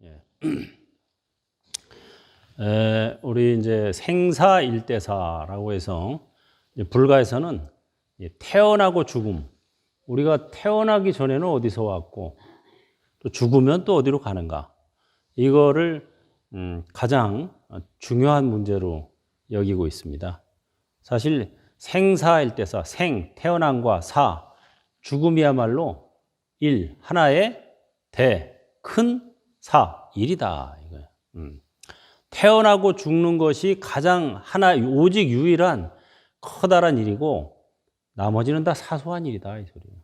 예. 우리 이제 생사일대사라고 해서 불가에서는 태어나고 죽음, 우리가 태어나기 전에는 어디서 왔고 또 죽으면 또 어디로 가는가, 이거를 가장 중요한 문제로 여기고 있습니다. 사실 생사일대사, 생, 태어남과 사, 죽음이야말로 일, 하나의 대, 큰 사, 일이다 이거예요. 태어나고 죽는 것이 가장 하나, 오직 유일한 커다란 일이고 나머지는 다 사소한 일이다 이 소리예요.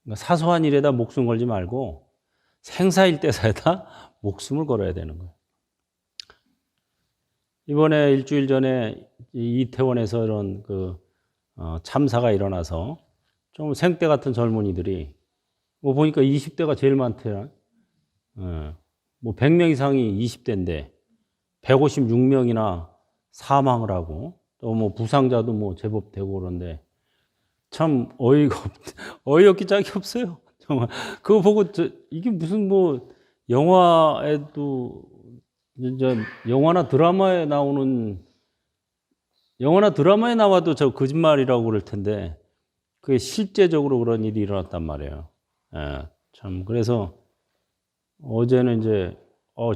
그러니까 사소한 일에다 목숨 걸지 말고 생사일대사에다 목숨을 걸어야 되는 거예요. 이번에 일주일 전에 이태원에서 이런 참사가 일어나서 좀 생때 같은 젊은이들이 뭐 보니까 20대가 제일 많대요. 뭐 100명 이상이 20대인데 156명이나 사망을 하고 또 뭐 부상자도 뭐 제법 되고 그런데 참 어이없기 짝이 없어요. 정말 그거 보고 이게 무슨 뭐 영화에도 이제 영화나 드라마에 나와도 저 거짓말이라고 그럴 텐데 그게 실제적으로 그런 일이 일어났단 말이에요. 예, 참 그래서 어제는 이제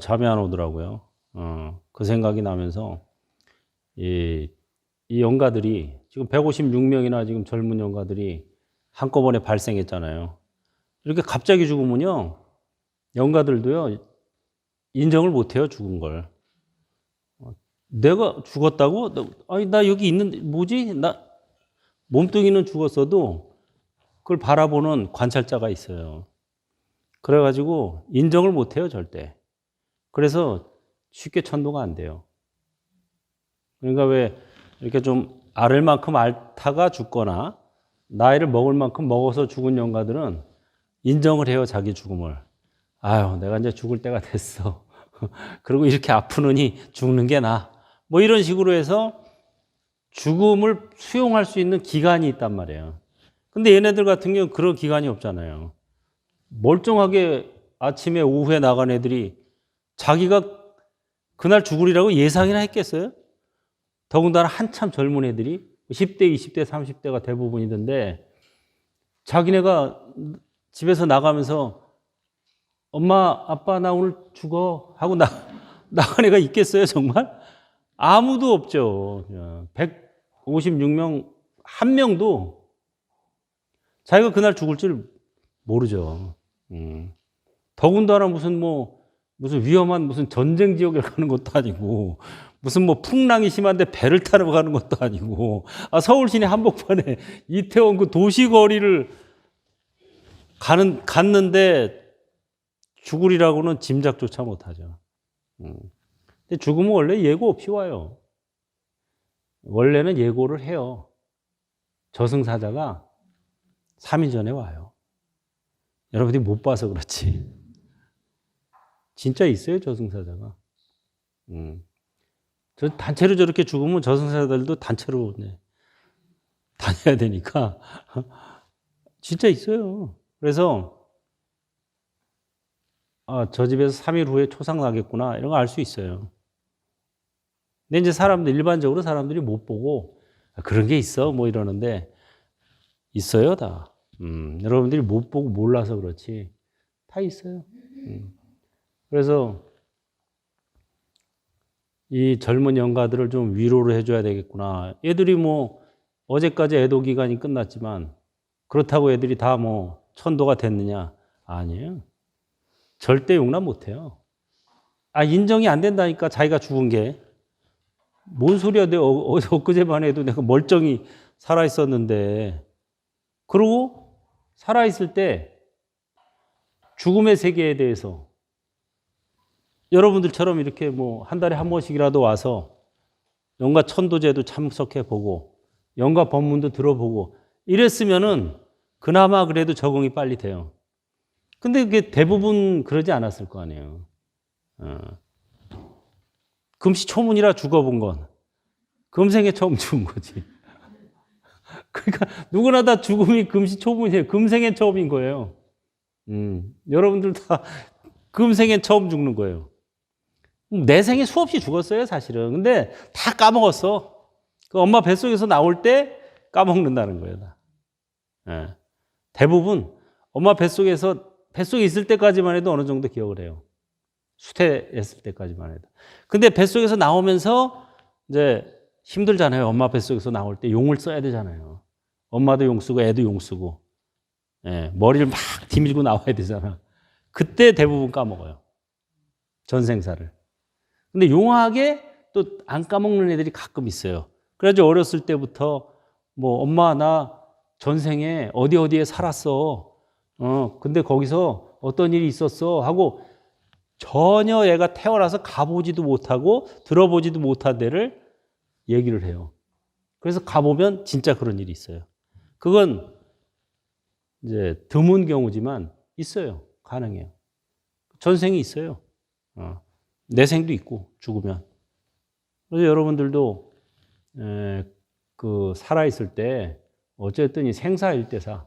잠이 안 오더라고요. 그 생각이 나면서 이 영가들이 지금 156명이나 지금 젊은 영가들이 한꺼번에 발생했잖아요. 이렇게 갑자기 죽으면요, 영가들도요 인정을 못해요, 죽은 걸. 내가 죽었다고? 아니 나 여기 있는데 뭐지? 나 몸뚱이는 죽었어도 그걸 바라보는 관찰자가 있어요. 그래가지고 인정을 못해요, 절대. 그래서 쉽게 천도가 안 돼요. 그러니까 왜 이렇게 좀 앓을 만큼 앓다가 죽거나 나이를 먹을 만큼 먹어서 죽은 영가들은 인정을 해요, 자기 죽음을. 아유, 내가 이제 죽을 때가 됐어. 그리고 이렇게 아프느니 죽는 게 나아. 뭐 이런 식으로 해서 죽음을 수용할 수 있는 기간이 있단 말이에요. 근데 얘네들 같은 경우는 그런 기간이 없잖아요. 멀쩡하게 아침에 오후에 나간 애들이 자기가 그날 죽으리라고 예상이나 했겠어요? 더군다나 한참 젊은 애들이 10대, 20대, 30대가 대부분이던데 자기네가 집에서 나가면서 엄마, 아빠 나 오늘 죽어 하고 나간 애가 있겠어요, 정말? 아무도 없죠. 156명 한 명도 자기가 그날 죽을 줄 모르죠. 더군다나 무슨 위험한 무슨 전쟁 지역에 가는 것도 아니고 무슨 풍랑이 심한데 배를 타러 가는 것도 아니고 서울 시내 한복판에 이태원 그 도시거리를 갔는데 죽으리라고는 짐작조차 못하죠. 근데 죽음은 원래 예고 없이 와요. 원래는 예고를 해요. 저승사자가 3일 전에 와요. 여러분들이 못 봐서 그렇지. 진짜 있어요, 저승사자가. 저 단체로 저렇게 죽으면 저승사자들도 단체로 다녀야 되니까. 진짜 있어요. 그래서 저 집에서 3일 후에 초상 나겠구나 이런 거 알 수 있어요. 근데 이제 일반적으로 사람들이 못 보고 그런 게 있어 뭐 이러는데 있어요, 다. 여러분들이 못 보고 몰라서 그렇지 다 있어요. 그래서 이 젊은 영가들을 좀 위로를 해줘야 되겠구나. 애들이 어제까지 애도 기간이 끝났지만 그렇다고 애들이 다 천도가 됐느냐? 아니에요. 절대 용납 못해요. 인정이 안 된다니까, 자기가 죽은 게. 뭔 소리야, 내가 엊그제만 해도 내가 멀쩡히 살아있었는데. 그리고 살아있을 때 죽음의 세계에 대해서 여러분들처럼 이렇게 한 달에 한 번씩이라도 와서 영가 천도제도 참석해보고 영가 법문도 들어보고 이랬으면은 그나마 그래도 적응이 빨리 돼요. 근데 그게 대부분 그러지 않았을 거 아니에요. 금시초문이라 죽어본 건 금생에 처음 죽은 거지. 그러니까 누구나 다 죽음이 금시초문이에요. 금생에 처음인 거예요. 여러분들 다 금생엔 처음 죽는 거예요. 내 생에 수없이 죽었어요, 사실은. 근데 다 까먹었어. 그 엄마 뱃속에서 나올 때 까먹는다는 거예요, 다. 예. 대부분 엄마 뱃속에 있을 때까지만 해도 어느 정도 기억을 해요. 수태했을 때까지만 해도. 근데 뱃속에서 나오면서 이제 힘들잖아요. 엄마 뱃속에서 나올 때 용을 써야 되잖아요. 엄마도 용 쓰고 애도 용 쓰고. 예, 머리를 막 디밀고 나와야 되잖아. 그때 대부분 까먹어요. 전생사를. 근데 용하게 또 안 까먹는 애들이 가끔 있어요. 그래가지고 어렸을 때부터 뭐 엄마 나 전생에 어디에 살았어. 근데 거기서 어떤 일이 있었어 하고 전혀 얘가 태어나서 가보지도 못하고 들어보지도 못한 데를 얘기를 해요. 그래서 가보면 진짜 그런 일이 있어요. 그건 이제 드문 경우지만 있어요. 가능해요. 전생이 있어요. 내생도 있고 죽으면. 그래서 여러분들도 그 살아있을 때 어쨌든 이 생사일대사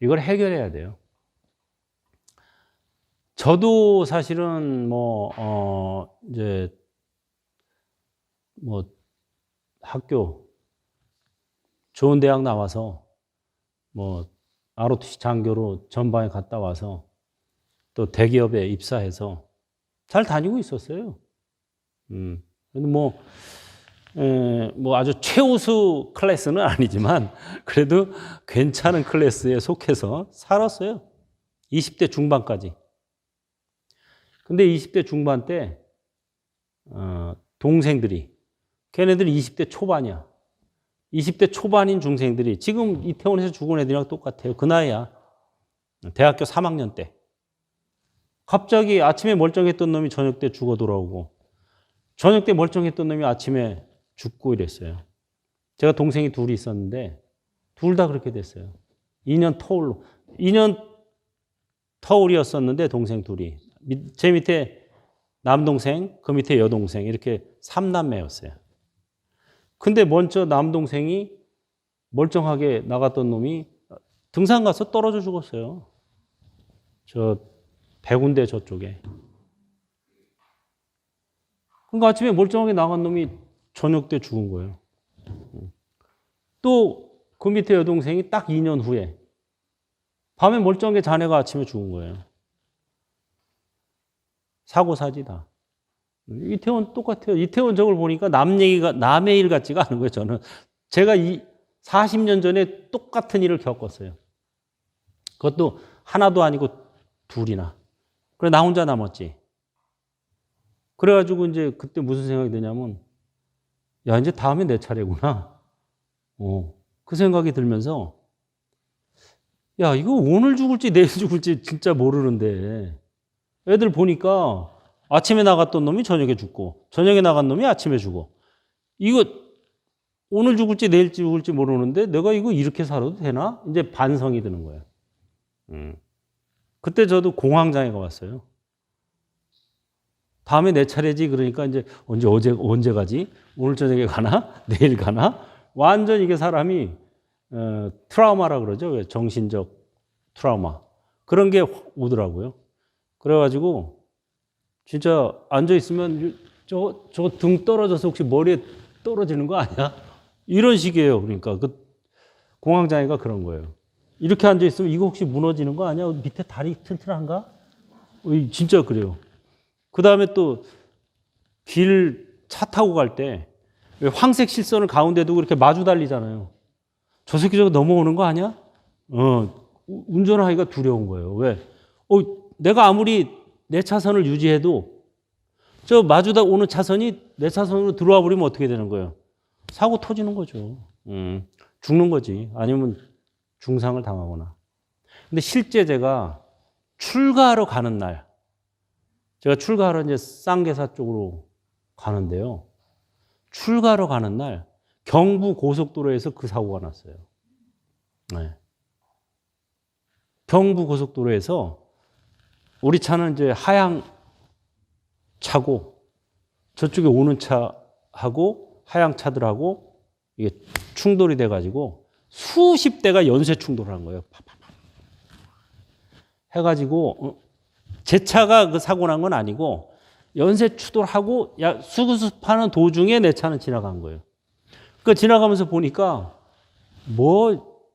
이걸 해결해야 돼요. 저도 사실은 이제 학교 좋은 대학 나와서 ROTC 장교로 전방에 갔다 와서 또 대기업에 입사해서 잘 다니고 있었어요. 근데 아주 최우수 클래스는 아니지만 그래도 괜찮은 클래스에 속해서 살았어요. 20대 중반까지. 근데 20대 중반 때 동생들이 걔네들이 20대 초반이야. 20대 초반인 중생들이 지금 이태원에서 죽은 애들이랑 똑같아요. 그 나이야. 대학교 3학년 때. 갑자기 아침에 멀쩡했던 놈이 저녁 때 죽어 돌아오고 저녁 때 멀쩡했던 놈이 아침에 죽고 이랬어요. 제가 동생이 둘이 있었는데 둘 다 그렇게 됐어요. 2년 터울로. 2년 터울이었었는데 동생 둘이. 제 밑에 남동생, 그 밑에 여동생 이렇게 3남매였어요. 근데 먼저 남동생이 멀쩡하게 나갔던 놈이 등산 가서 떨어져 죽었어요. 저 백운대 저쪽에. 그러니까 아침에 멀쩡하게 나간 놈이 저녁 때 죽은 거예요. 또 그 밑에 여동생이 딱 2년 후에 밤에 멀쩡하게 자네가 아침에 죽은 거예요. 사고사지 다. 이태원 똑같아요. 이태원 저걸 보니까 남의 일 같지가 않은 거예요, 저는. 제가 40년 전에 똑같은 일을 겪었어요. 그것도 하나도 아니고 둘이나. 그래, 나 혼자 남았지. 그래가지고 이제 그때 무슨 생각이 드냐면, 야, 이제 다음에 내 차례구나. 그 생각이 들면서, 야, 이거 오늘 죽을지 내일 죽을지 진짜 모르는데, 애들 보니까 아침에 나갔던 놈이 저녁에 죽고, 저녁에 나간 놈이 아침에 죽어. 이거 오늘 죽을지 내일 죽을지 모르는데 내가 이거 이렇게 살아도 되나? 이제 반성이 드는 거예요. 그때 저도 공황장애가 왔어요. 다음에 내 차례지. 그러니까 이제 언제 가지? 오늘 저녁에 가나? 내일 가나? 완전 이게 사람이 트라우마라 그러죠. 정신적 트라우마. 그런 게 오더라고요. 그래가지고 진짜 앉아 있으면 저 등 떨어져서 혹시 머리에 떨어지는 거 아니야? 이런 식이에요. 그러니까 그 공황장애가 그런 거예요. 이렇게 앉아 있으면 이거 혹시 무너지는 거 아니야? 밑에 다리 튼튼한가? 진짜 그래요. 그 다음에 또 차 타고 갈 때 황색 실선을 가운데 두고 이렇게 마주 달리잖아요. 저 새끼 저거 넘어오는 거 아니야? 운전하기가 두려운 거예요. 왜? 내가 아무리 내 차선을 유지해도 저 마주다 오는 차선이 내 차선으로 들어와 버리면 어떻게 되는 거예요? 사고 터지는 거죠. 죽는 거지. 아니면 중상을 당하거나. 근데 실제 제가 출가하러 가는 날, 제가 출가하러 이제 쌍계사 쪽으로 가는데요. 출가하러 가는 날 경부 고속도로에서 그 사고가 났어요. 네. 경부 고속도로에서 우리 차는 이제 하양 차고 저쪽에 오는 차하고 하양 차들하고 이게 충돌이 돼가지고 수십 대가 연쇄 충돌을 한 거예요. 해가지고 제 차가 그 사고 난 건 아니고 연쇄 추돌하고 수습하는 도중에 내 차는 지나간 거예요. 그 지나가면서 보니까 뭐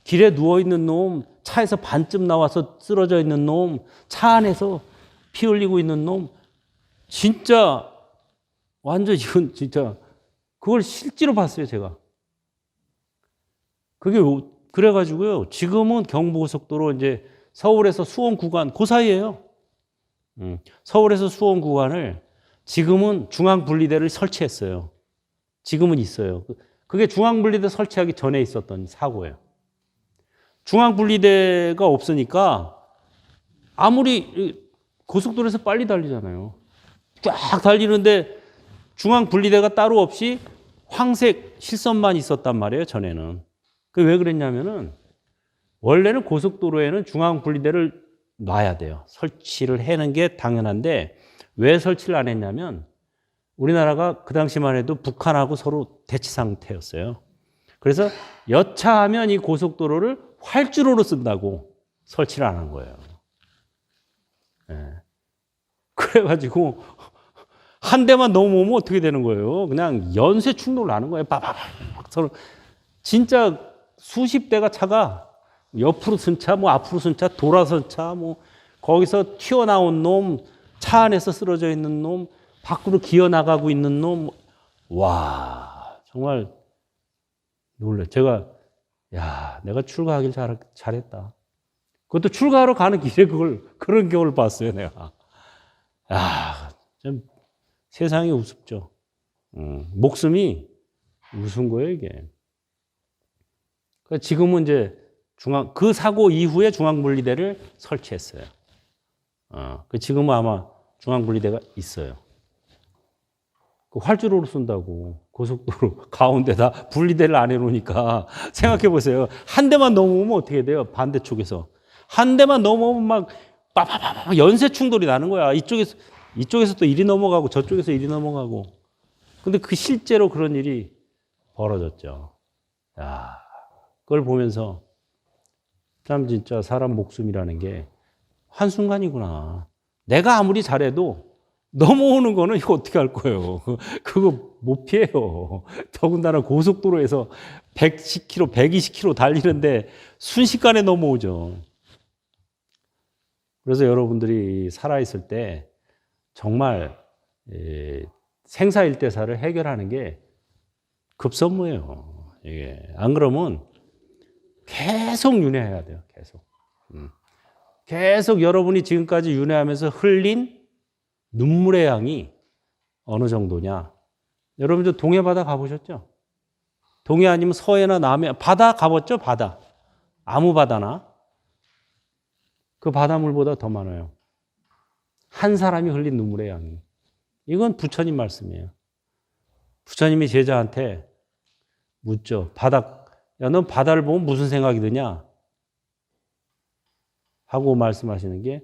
길에 누워 있는 놈, 차에서 반쯤 나와서 쓰러져 있는 놈, 차 안에서 피 흘리고 있는 놈, 진짜 완전 이건 진짜 그걸 실제로 봤어요, 제가. 그게 그래가지고요. 지금은 경부고속도로 이제 서울에서 수원 구간 그 사이예요. 서울에서 수원 구간을 지금은 중앙분리대를 설치했어요. 지금은 있어요. 그게 중앙분리대 설치하기 전에 있었던 사고예요. 중앙분리대가 없으니까 아무리 고속도로에서 빨리 달리잖아요. 쫙 달리는데 중앙분리대가 따로 없이 황색 실선만 있었단 말이에요, 전에는. 그 왜 그랬냐면은 원래는 고속도로에는 중앙분리대를 놔야 돼요. 설치를 해는 게 당연한데 왜 설치를 안 했냐면 우리나라가 그 당시만 해도 북한하고 서로 대치 상태였어요. 그래서 여차하면 이 고속도로를 활주로로 쓴다고 설치를 안 한 거예요. 네. 그래가지고 한 대만 넘어오면 어떻게 되는 거예요? 그냥 연쇄 충돌 나는 거예요. 빠바바 서로 진짜 수십 대가 차가 옆으로 쓴 차, 뭐 앞으로 쓴 차, 돌아선 차, 뭐 거기서 튀어나온 놈, 차 안에서 쓰러져 있는 놈, 밖으로 기어 나가고 있는 놈, 와 정말 놀래. 제가 내가 출가하길 잘했다. 그것도 출가하러 가는 길에 그런 경우를 봤어요, 내가. 좀 세상이 우습죠. 목숨이 우스운 거예요, 이게. 지금은 이제 그 사고 이후에 중앙분리대를 설치했어요. 지금은 아마 중앙분리대가 있어요. 그 활주로로 쓴다고 고속도로 가운데다 분리대를 안 해놓으니까 생각해 보세요. 한 대만 넘어오면 어떻게 돼요? 반대쪽에서 한 대만 넘어오면 막 빠바바바 연쇄 충돌이 나는 거야. 이쪽에서 또 이리 넘어가고 저쪽에서 이리 넘어가고. 근데 실제로 그런 일이 벌어졌죠. 그걸 보면서 참 진짜 사람 목숨이라는 게 한순간이구나. 내가 아무리 잘해도 넘어오는 거는 이거 어떻게 할 거예요? 그거 못 피해요. 더군다나 고속도로에서 110km, 120km 달리는데 순식간에 넘어오죠. 그래서 여러분들이 살아있을 때 정말 생사일대사를 해결하는 게 급선무예요. 이게 안 그러면 계속 윤회해야 돼요. 계속 여러분이 지금까지 윤회하면서 흘린 눈물의 양이 어느 정도냐? 여러분들 동해 바다 가보셨죠? 동해 아니면 서해나 남해 바다 가봤죠? 바다 아무 바다나 그 바닷물보다 더 많아요. 한 사람이 흘린 눈물의 양이. 이건 부처님 말씀이에요. 부처님이 제자한테 묻죠. 야, 넌 바다를 보면 무슨 생각이 드냐? 하고 말씀하시는 게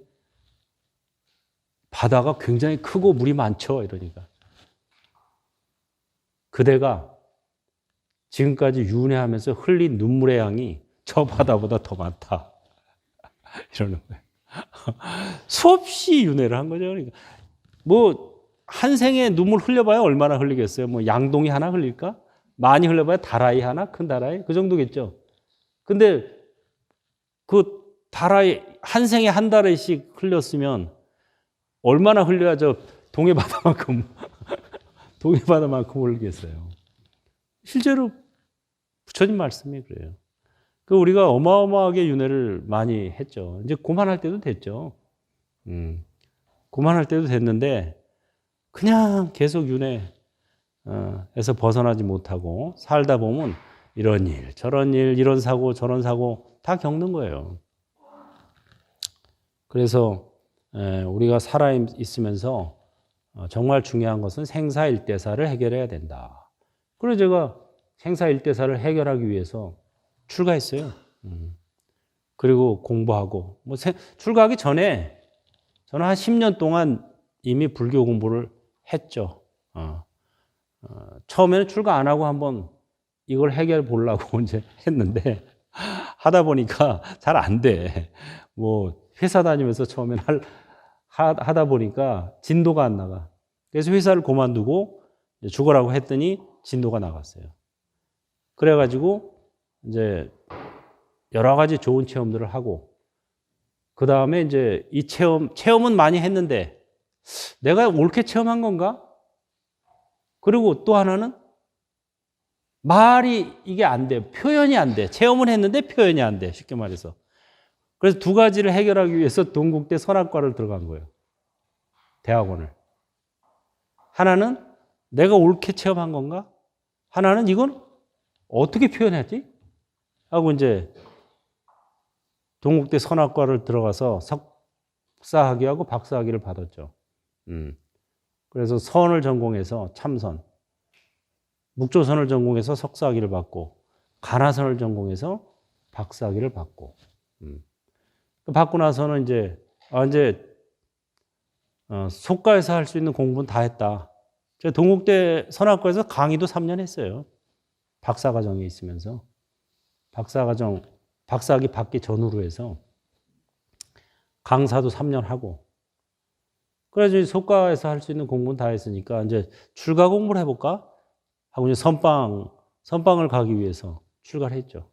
바다가 굉장히 크고 물이 많죠. 이러니까. 그대가 지금까지 윤회하면서 흘린 눈물의 양이 저 바다보다 더 많다. 이러는 거예요. 수없이 윤회를 한 거죠. 그러니까 뭐 한 생에 눈물 흘려봐야 얼마나 흘리겠어요? 뭐 양동이 하나 흘릴까? 많이 흘려봐야 다라이 하나? 큰 다라이? 그 정도겠죠. 근데 그 다라이 한 생에 한 다라이씩 흘렸으면 얼마나 흘려야 저 동해바다만큼 흘리겠어요. 실제로 부처님 말씀이 그래요. 우리가 어마어마하게 윤회를 많이 했죠. 이제 고만할 때도 됐죠. 고만할 때도 됐는데 그냥 계속 윤회에서 벗어나지 못하고 살다 보면 이런 일, 저런 일, 이런 사고, 저런 사고 다 겪는 거예요. 그래서 우리가 살아있으면서 정말 중요한 것은 생사일대사를 해결해야 된다. 그래서 제가 생사일대사를 해결하기 위해서 출가했어요. 그리고 공부하고 출가하기 전에 저는 한 10년 동안 이미 불교 공부를 했죠. 처음에는 출가 안 하고 한번 이걸 해결해 보려고 이제 했는데 하다 보니까 잘 안 돼. 뭐 회사 다니면서 처음에는 하다 보니까 진도가 안 나가. 그래서 회사를 그만두고 죽으라고 했더니 진도가 나갔어요. 그래가지고 이제 여러 가지 좋은 체험들을 하고, 그 다음에 이제 이 체험은 많이 했는데 내가 옳게 체험한 건가? 그리고 또 하나는 말이 이게 안 돼. 표현이 안 돼. 체험을 했는데 표현이 안 돼. 쉽게 말해서. 그래서 두 가지를 해결하기 위해서 동국대 선악과를 들어간 거예요. 대학원을. 하나는 내가 옳게 체험한 건가? 하나는 이건 어떻게 표현하지? 하고 이제 동국대 선악과를 들어가서 석사학위하고 박사학위를 받았죠. 그래서 선을 전공해서 참선, 묵조선을 전공해서 석사학위를 받고, 가나선을 전공해서 박사학위를 받고, 받고 나서는 이제 속가에서 할 수 있는 공부는 다 했다. 제가 동국대 선악과에서 강의도 3년 했어요. 박사과정에 있으면서. 박사학위 받기 전후로 해서 강사도 3년 하고, 그래서 속가에서 할 수 있는 공부는 다 했으니까 이제 출가 공부를 해볼까? 하고 이제 선방을 가기 위해서 출가를 했죠.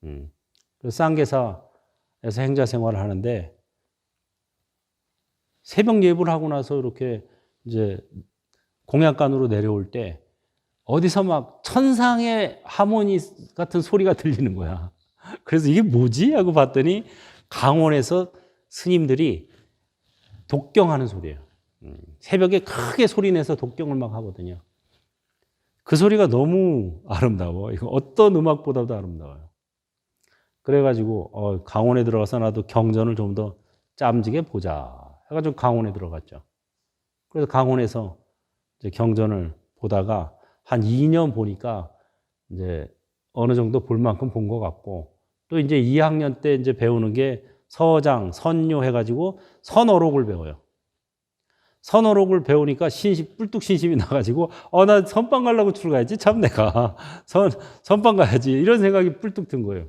그래서 쌍계사에서 행자 생활을 하는데, 새벽 예불을 하고 나서 이렇게 이제 공약관으로 내려올 때 어디서 막 천상의 하모니 같은 소리가 들리는 거야. 그래서 이게 뭐지? 하고 봤더니 강원에서 스님들이 독경하는 소리예요. 새벽에 크게 소리내서 독경을 막 하거든요. 그 소리가 너무 아름다워. 이거 어떤 음악보다도 아름다워요. 그래가지고 강원에 들어가서 나도 경전을 좀 더 짬지게 보자 해가지고 강원에 들어갔죠. 그래서 강원에서 이제 경전을 보다가 한 2년 보니까 이제 어느 정도 볼 만큼 본 것 같고, 또 이제 2학년 때 이제 배우는 게 서장, 선요 해가지고 선어록을 배워요. 선어록을 배우니까 뿔뚝 신심이 나가지고, 나 선방 가려고 출가했지? 참 내가. 선방 가야지. 이런 생각이 뿔뚝 든 거예요.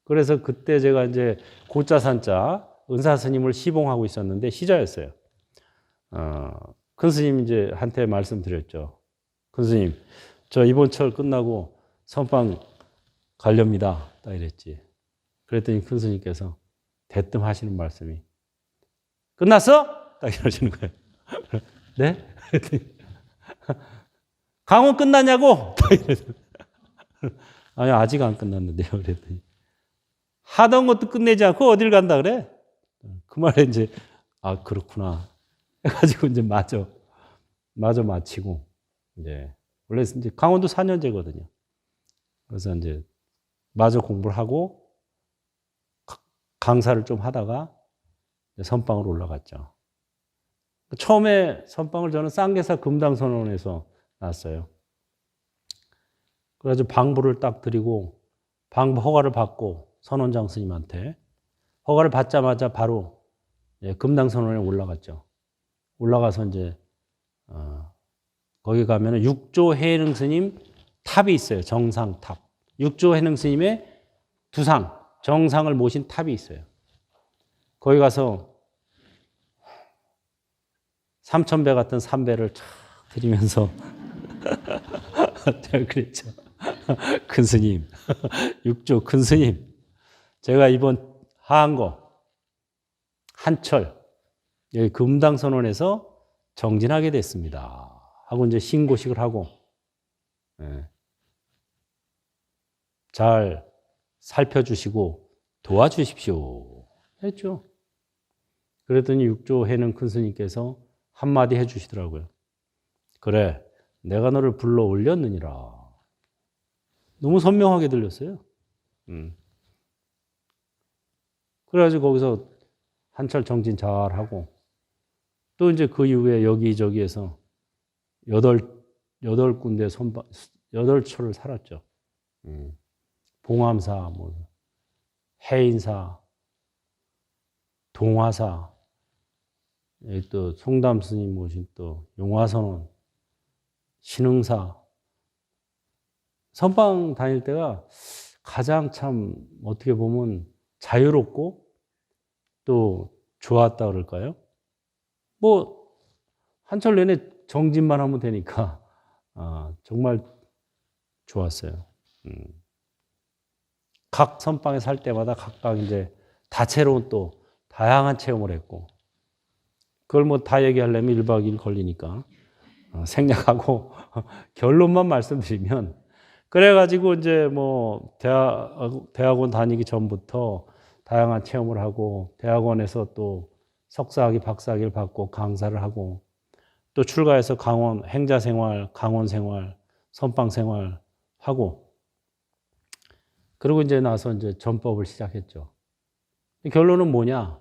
그래서 그때 제가 이제 고자산자 은사 스님을 시봉하고 있었는데 시자였어요. 큰 스님 이제 한테 말씀드렸죠. 큰 스님, 저 이번 철 끝나고 선방 가렵니다. 딱 이랬지. 그랬더니 큰 스님께서 대뜸 하시는 말씀이, 끝났어? 딱 이러시는 거예요. 네? 강원 끝났냐고? 딱 이러시는 거예요. 아니, 아직 안 끝났는데요. 그랬더니, 하던 것도 끝내지 않고 어딜 간다 그래? 그 말에 이제, 그렇구나. 해가지고 이제 마저 마치고, 이제, 원래 이제 강원도 4년제거든요. 그래서 이제 마저 공부를 하고, 강사를 좀 하다가 선방으로 올라갔죠. 처음에 선방을 저는 쌍계사 금당선원에서 났어요. 그래서 방부를 딱 드리고, 방부 허가를 받고, 선원장 스님한테 허가를 받자마자 바로 금당선원에 올라갔죠. 올라가서 이제 거기 가면은 육조 해능 스님 탑이 있어요. 정상탑. 육조 해능 스님의 두상, 정상을 모신 탑이 있어요. 거기 가서 3,000배 같은 삼배를 쫙 드리면서 제가 그랬죠. 큰 스님, 육조 큰 스님, 제가 이번 하한거 한철 여기 금당선원에서 정진하게 됐습니다. 하고 이제 신고식을 하고, 잘 살펴주시고 도와주십시오 했죠. 그랬더니 육조 해는 큰 스님께서 한마디 해주시더라고요. 그래, 내가 너를 불러 올렸느니라. 너무 선명하게 들렸어요. 그래가지고 거기서 한철 정진 잘 하고, 또 이제 그 이후에 여기저기에서 여덟 군데 8철을 살았죠. 봉암사, 해인사, 동화사, 또 송담 스님 모신 또 용화선원, 신흥사. 선방 다닐 때가 가장 참 어떻게 보면 자유롭고 또 좋았다 그럴까요? 뭐 한철 내내 정진만 하면 되니까 정말 좋았어요. 각 선방에 살 때마다 각각 이제 다채로운 또 다양한 체험을 했고, 그걸 뭐 다 얘기하려면 1박 2일 걸리니까 생략하고 결론만 말씀드리면, 그래가지고 이제 뭐 대학원 다니기 전부터 다양한 체험을 하고, 대학원에서 또 석사학위, 박사학위를 받고 강사를 하고, 또 출가해서 강원 행자 생활, 강원 생활, 선방 생활 하고, 그리고 이제 나서 이제 전법을 시작했죠. 결론은 뭐냐?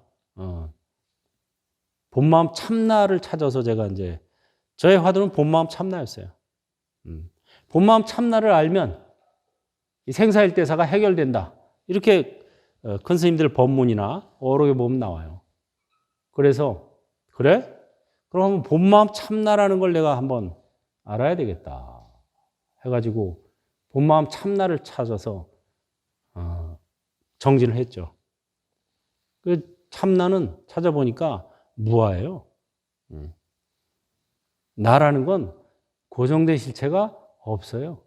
본마음 참나를 찾아서 제가 이제 저의 화두는 본마음 참나였어요. 본마음 참나를 알면 이 생사일대사가 해결된다. 이렇게 큰 스님들 법문이나 어록에 보면 나와요. 그래서 그래? 그럼 한번 본마음 참나라는 걸 내가 한번 알아야 되겠다 해가지고 본마음 참나를 찾아서 정진을 했죠. 그 참나는 찾아보니까 무아예요. 나라는 건 고정된 실체가 없어요.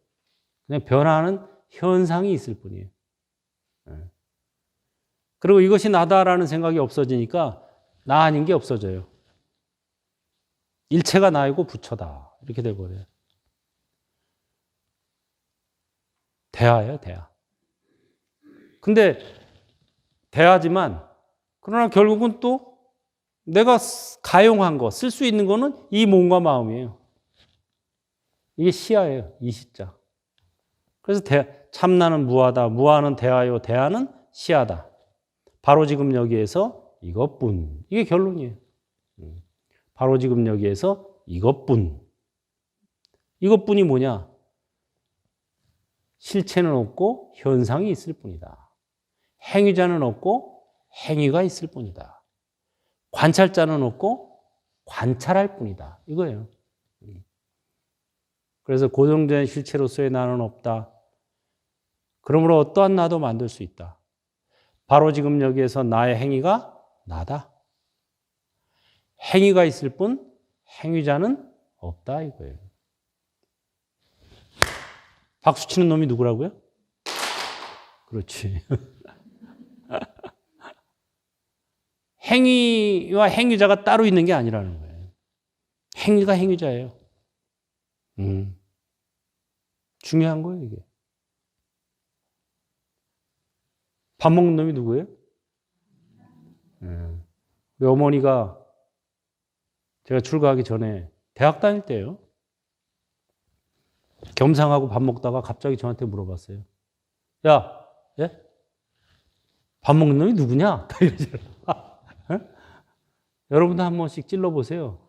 그냥 변화하는 현상이 있을 뿐이에요. 그리고 이것이 나다라는 생각이 없어지니까 나 아닌 게 없어져요. 일체가 나이고 부처다. 이렇게 돼버려요. 대하예요, 대하. 근데 대하지만 그러나 결국은 또 내가 가용한 거, 쓸 수 있는 거는 이 몸과 마음이에요. 이게 시야예요, 이 시자. 그래서 참나는 무하다, 무하는 대하요, 대하는 시야다. 바로 지금 여기에서 이것뿐. 이게 결론이에요. 바로 지금 여기에서 이것뿐. 이것뿐이 뭐냐? 실체는 없고 현상이 있을 뿐이다. 행위자는 없고 행위가 있을 뿐이다. 관찰자는 없고 관찰할 뿐이다. 이거예요. 그래서 고정된 실체로서의 나는 없다. 그러므로 어떠한 나도 만들 수 있다. 바로 지금 여기에서 나의 행위가 나다. 행위가 있을 뿐 행위자는 없다 이거예요. 박수 치는 놈이 누구라고요? 그렇지. 행위와 행위자가 따로 있는 게 아니라는 거예요. 행위가 행위자예요. 중요한 거예요, 이게. 밥 먹는 놈이 누구예요? 우리 어머니가 제가 출가하기 전에 대학 다닐 때요. 겸상하고 밥 먹다가 갑자기 저한테 물어봤어요. 야, 예? 밥 먹는 놈이 누구냐? 여러분도 한 번씩 찔러보세요.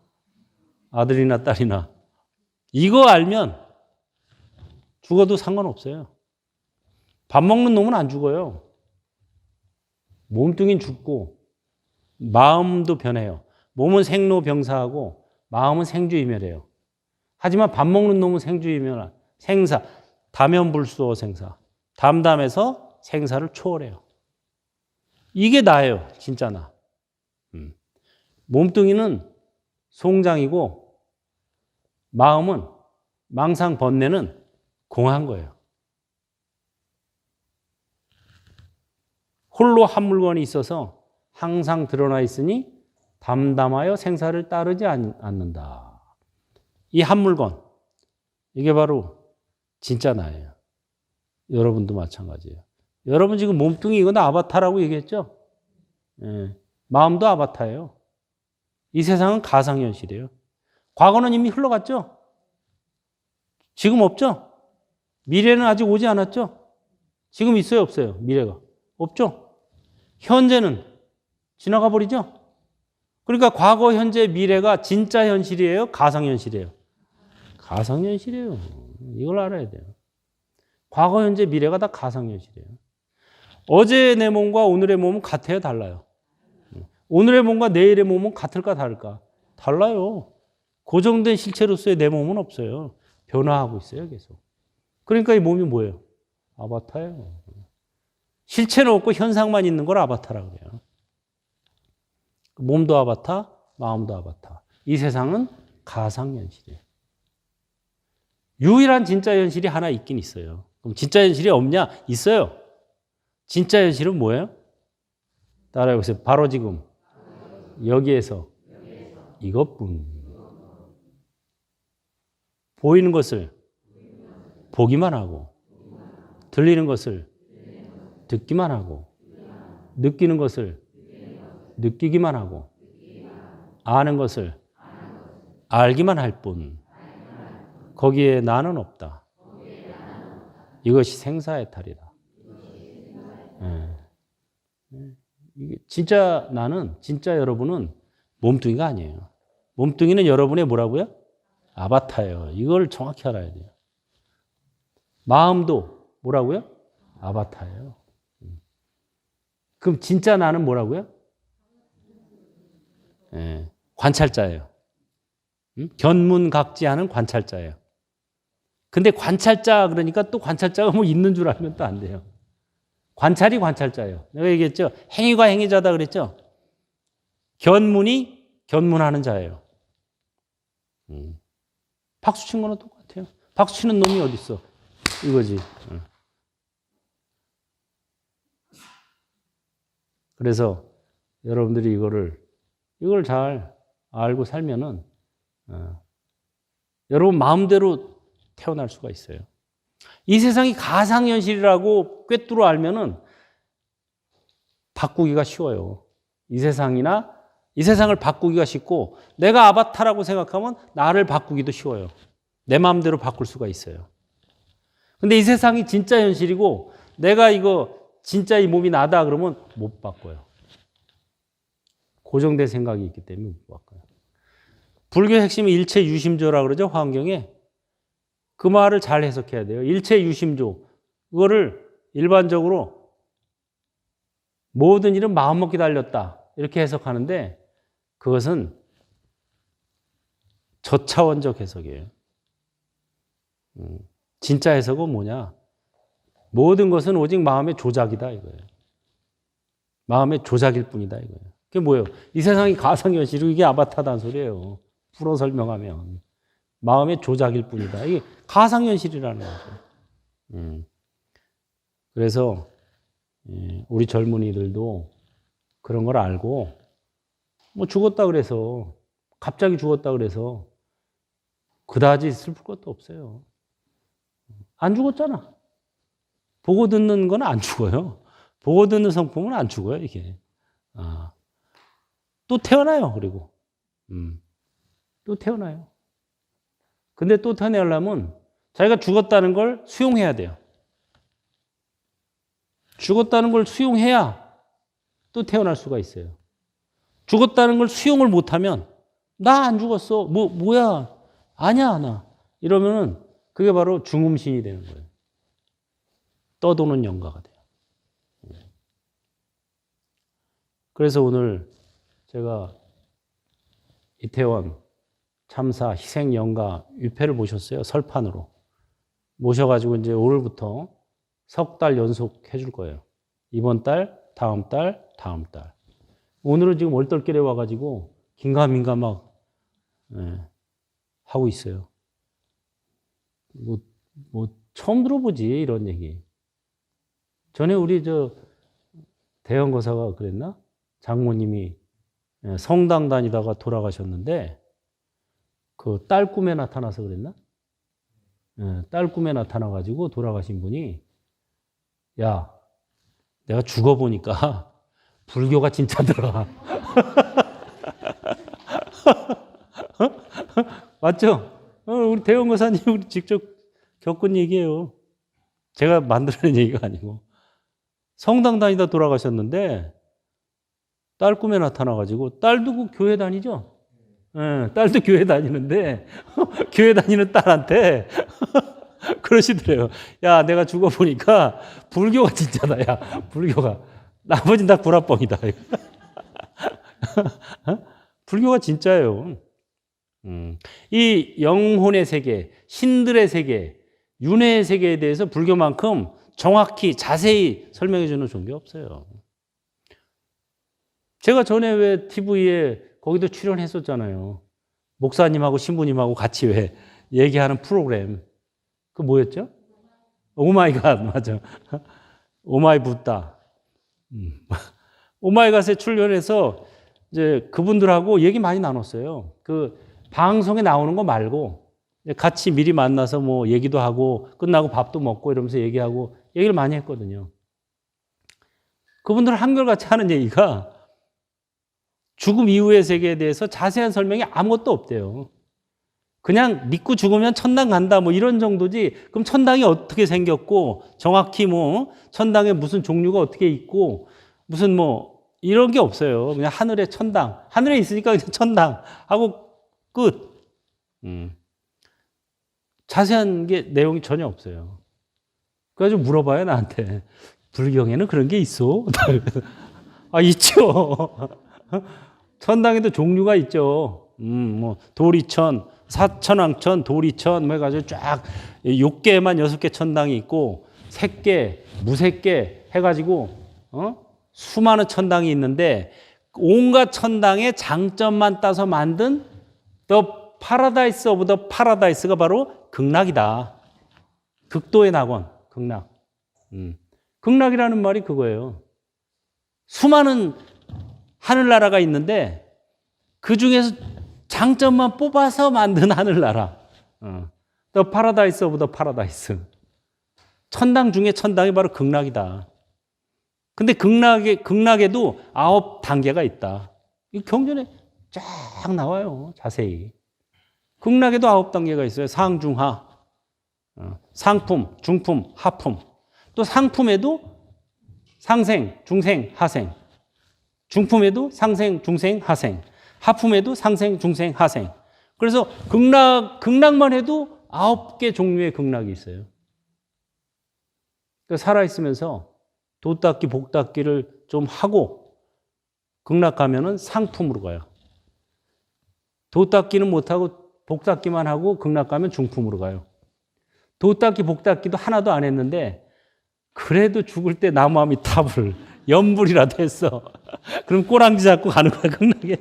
아들이나 딸이나. 이거 알면 죽어도 상관없어요. 밥 먹는 놈은 안 죽어요. 몸뚱이는 죽고 마음도 변해요. 몸은 생로병사하고 마음은 생주이멸해요. 하지만 밥 먹는 놈은 생주이멸, 생사, 담연불수어 생사. 담담해서 생사를 초월해요. 이게 나예요. 진짜 나. 몸뚱이는 송장이고 마음은 망상 번뇌는 공한 거예요. 홀로 한 물건이 있어서 항상 드러나 있으니 담담하여 생사를 따르지 않는다. 이 한 물건, 이게 바로 진짜 나예요. 여러분도 마찬가지예요. 여러분 지금 몸뚱이 이건 아바타라고 얘기했죠? 예, 마음도 아바타예요. 이 세상은 가상현실이에요. 과거는 이미 흘러갔죠? 지금 없죠? 미래는 아직 오지 않았죠? 지금 있어요, 없어요? 미래가. 없죠? 현재는 지나가 버리죠? 그러니까 과거, 현재, 미래가 진짜 현실이에요? 가상현실이에요? 가상현실이에요. 이걸 알아야 돼요. 과거, 현재, 미래가 다 가상현실이에요. 어제의 내 몸과 오늘의 몸은 같아요, 달라요? 오늘의 몸과 내일의 몸은 같을까, 다를까? 달라요. 고정된 실체로서의 내 몸은 없어요. 변화하고 있어요, 계속. 그러니까 이 몸이 뭐예요? 아바타예요. 실체는 없고 현상만 있는 걸 아바타라고 그래요. 몸도 아바타, 마음도 아바타. 이 세상은 가상현실이에요. 유일한 진짜 현실이 하나 있긴 있어요. 그럼 진짜 현실이 없냐? 있어요. 진짜 현실은 뭐예요? 따라해보세요. 바로 지금 여기에서 이것뿐. 보이는 것을 보기만 하고, 들리는 것을 듣기만 하고, 느끼는 것을 느끼기만 하고, 아는 것을 알기만 할 뿐. 거기에 나는 없다. 이것이 생사해탈이다. 이게 진짜 나는, 진짜 여러분은 몸뚱이가 아니에요. 몸뚱이는 여러분의 뭐라고요? 아바타예요. 이걸 정확히 알아야 돼요. 마음도 뭐라고요? 아바타예요. 그럼 진짜 나는 뭐라고요? 관찰자예요. 견문각지하는 관찰자예요. 근데 관찰자 그러니까 또 관찰자가 뭐 있는 줄 알면 또 안 돼요. 관찰이 관찰자예요. 내가 얘기했죠. 행위가 행위자다 그랬죠. 견문이 견문하는 자예요. 박수 친 거는 똑같아요. 박수 치는 놈이 어디 있어? 이거지. 그래서 여러분들이 이걸 잘 알고 살면은 여러분 마음대로 태어날 수가 있어요. 이 세상이 가상현실이라고 꿰뚫어 알면은 바꾸기가 쉬워요. 이 세상을 바꾸기가 쉽고 내가 아바타라고 생각하면 나를 바꾸기도 쉬워요. 내 마음대로 바꿀 수가 있어요. 근데 이 세상이 진짜 현실이고 내가 이거 진짜 이 몸이 나다 그러면 못 바꿔요. 고정된 생각이 있기 때문에 못 바꿔요. 불교 핵심이 일체 유심조라고 그러죠. 화엄경에. 그 말을 잘 해석해야 돼요. 일체 유심조. 그거를 일반적으로 모든 일은 마음먹기 달렸다. 이렇게 해석하는데 그것은 저차원적 해석이에요. 진짜 해석은 뭐냐? 모든 것은 오직 마음의 조작이다 이거예요. 마음의 조작일 뿐이다 이거예요. 그게 뭐예요? 이 세상이 가상현실이고 이게 아바타다는 소리예요. 풀어 설명하면. 마음의 조작일 뿐이다. 이게 가상현실이라는 거죠. 그래서 우리 젊은이들도 그런 걸 알고 뭐 죽었다 그래서 갑자기 죽었다 그래서 그다지 슬플 것도 없어요. 안 죽었잖아. 보고 듣는 건 안 죽어요. 보고 듣는 성품은 안 죽어요, 이게. 또 태어나요, 그리고. 또 태어나요. 근데 또 태어나려면 자기가 죽었다는 걸 수용해야 돼요. 죽었다는 걸 수용해야 또 태어날 수가 있어요. 죽었다는 걸 수용을 못하면 나 안 죽었어. 뭐야. 아니야, 나. 이러면은 그게 바로 중음신이 되는 거예요. 떠도는 영가가 돼요. 그래서 오늘 제가 이태원 참사 희생영가 유패를 모셨어요. 설판으로. 모셔가지고 이제 오늘부터 석 달 연속 해줄 거예요. 이번 달, 다음 달, 다음 달. 오늘은 지금 얼떨결에 와가지고 긴가민가 막 하고 있어요. 뭐 처음 들어보지 이런 얘기. 전에 우리 대형거사가 그랬나? 장모님이 성당 다니다가 돌아가셨는데 그 딸 꿈에 나타나서 그랬나? 딸 꿈에 나타나가지고 돌아가신 분이 야, 내가 죽어보니까 불교가 진짜더라. 맞죠? 우리 대형거사님 우리 직접 겪은 얘기예요. 제가 만들어낸 얘기가 아니고. 성당 다니다 돌아가셨는데 딸 꿈에 나타나가지고 딸도 그 교회 다니죠? 딸도 교회 다니는데 교회 다니는 딸한테 그러시더래요. 야, 내가 죽어보니까 불교가 진짜다. 야, 불교가. 나머지는 다 구라뻥이다. 불교가 진짜예요. 이 영혼의 세계, 신들의 세계, 윤회의 세계에 대해서 불교만큼 정확히 자세히 설명해 주는 종교 없어요. 제가 전에 왜 TV에 거기도 출연했었잖아요. 목사님하고 신부님하고 같이 왜 얘기하는 프로그램. 그 뭐였죠? 오마이갓, 맞아. 오마이 붓다. 오마이갓에 출연해서 이제 그분들하고 얘기 많이 나눴어요. 그 방송에 나오는 거 말고 같이 미리 만나서 뭐 얘기도 하고 끝나고 밥도 먹고 이러면서 얘기하고 얘기를 많이 했거든요. 그분들 한결같이 하는 얘기가 죽음 이후의 세계에 대해서 자세한 설명이 아무것도 없대요. 그냥 믿고 죽으면 천당 간다 뭐 이런 정도지. 그럼 천당이 어떻게 생겼고 정확히 뭐 천당에 무슨 종류가 어떻게 있고 무슨 뭐 이런 게 없어요. 그냥 하늘에 천당. 하늘에 있으니까 그냥 천당 하고 끝. 자세한 게 내용이 전혀 없어요. 그래가지고 물어봐요 나한테. 불경에는 그런 게 있어? 아 있죠. 천당에도 종류가 있죠. 뭐 도리천, 사천왕천, 도리천 뭐 해가지고 쫙 6개만 6개 천당이 있고 색계, 무색계 해가지고 수많은 천당이 있는데 온갖 천당의 장점만 따서 만든 The Paradise of the Paradise가 바로 극락이다. 극도의 낙원, 극락. 극락이라는 말이 그거예요. 수많은 하늘나라가 있는데 그 중에서 장점만 뽑아서 만든 하늘나라. The Paradise of the Paradise. 천당 중에 천당이 바로 극락이다. 근데 극락에도 9단계가 있다. 이 경전에 쫙 나와요. 자세히. 극락에도 9단계가 있어요. 상중하. 상품, 중품, 하품. 또 상품에도 상생, 중생, 하생. 중품에도 상생, 중생, 하생. 하품에도 상생, 중생, 하생. 그래서 극락만 해도 9개 종류의 극락이 있어요. 그러니까 살아있으면서 도 닦기, 복 닦기를 좀 하고 극락 가면은 상품으로 가요. 도 닦기는 못하고 복 닦기만 하고 극락 가면 중품으로 가요. 도 닦기, 복 닦기도 하나도 안 했는데 그래도 죽을 때 나 마음이 탑을 연불이라도 했어. 그럼 꼬랑지 잡고 가는 거야 극락에.